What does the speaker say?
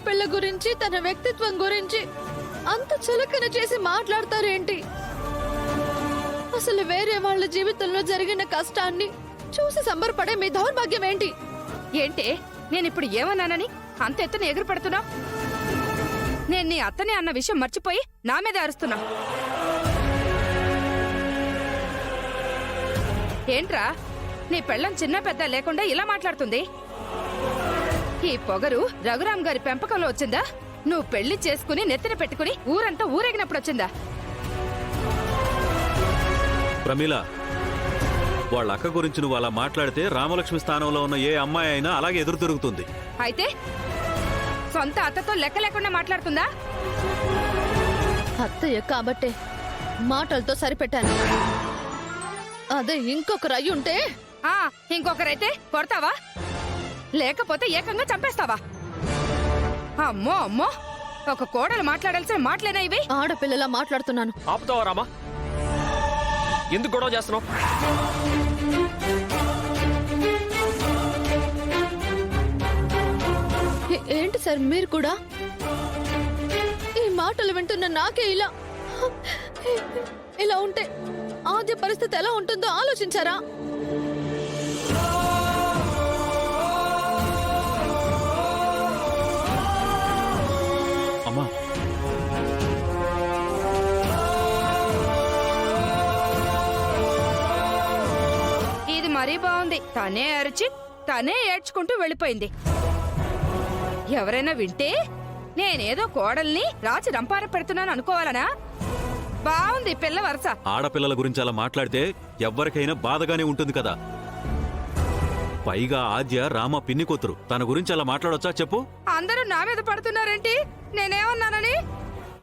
ఆడపిల్ల గురించి తన వ్యక్తిత్వం గురించి అంత చులకన చేసి మాట్లాడతారేంటి? అసలు వేరే వాళ్ళ జీవితంలో జరిగిన కష్టాన్ని చూసి సంబరపడే మీ దౌర్భాగ్యం ఏంటి? ఏంటే నేనిప్పుడు ఏమన్నానని అంత ఎత్తున ఎగురు పడుతున్నా? నేను నీ అత్తనే అన్న విషయం మర్చిపోయి నా మీద అరుస్తున్నా. ఏంట్రా నీ పెళ్ళం చిన్న పెద్ద లేకుండా ఇలా మాట్లాడుతుంది? ఈ పొగరు రఘురామ్ గారి పెంపకంలో వచ్చిందా? నువ్వు పెళ్లి చేసుకుని నెత్తిన పెట్టుకుని ఊరంతా ఊరేగినప్పుడు వచ్చిందా? ప్రమీల, వాళ్ళ అక్క గురించి నువ్వు అలా మాట్లాడితే రామలక్ష్మి స్థానంలో ఉన్న ఏ అమ్మాయి అయినా అలాగే ఎదురు తిరుగుతుంది. అయితే సొంత అత్తతో లెక్క లేకుండా మాట్లాడుతుందా? అత్తయ్య కాబట్టే మాటలతో సరిపెట్టాను. అదే ఇంకొకరు అయి ఉంటే ఇంకొకరైతే కొడతావా? లేకపోతే ఏకంగా చంపేస్తావా? అమ్మో అమ్మో, ఒక కోడలు మాట్లాడాల్సిన మాటలేనా ఇవి? ఆడపిల్లలా మాట్లాడుతున్నాను. ఆపుతావా రామా? ఎందుకు గొడవ చేస్తున్నావు? ఏంటి సార్ మీరు కూడా? ఈ మాటలు వింటున్న నాకే ఇలా ఉంటే ఆద్య పరిస్థితి ఎలా ఉంటుందో ఆలోచించారా? అమ్మా, ఇది మరీ బాగుంది. తనే అరిచి తనే ఏడ్చుకుంటూ వెళ్ళిపోయింది. ఎవరైనా వింటే నేనేదో కోడల్ని రాచి రంపార పెడుతున్నాను అనుకోవాలనా? బాగుంది పిల్ల వరుస. ఆడపిల్లల గురించి అలా మాట్లాడితే ఎవ్వరికైనా బాధగానే ఉంటుంది కదా. పైగా ఆద్య రామ పిన్ని కూతురు, తన గురించి అలా మాట్లాడొచ్చా చెప్పు? అందరూ నా మీద పడుతున్నారేంటి? నేనేమన్నా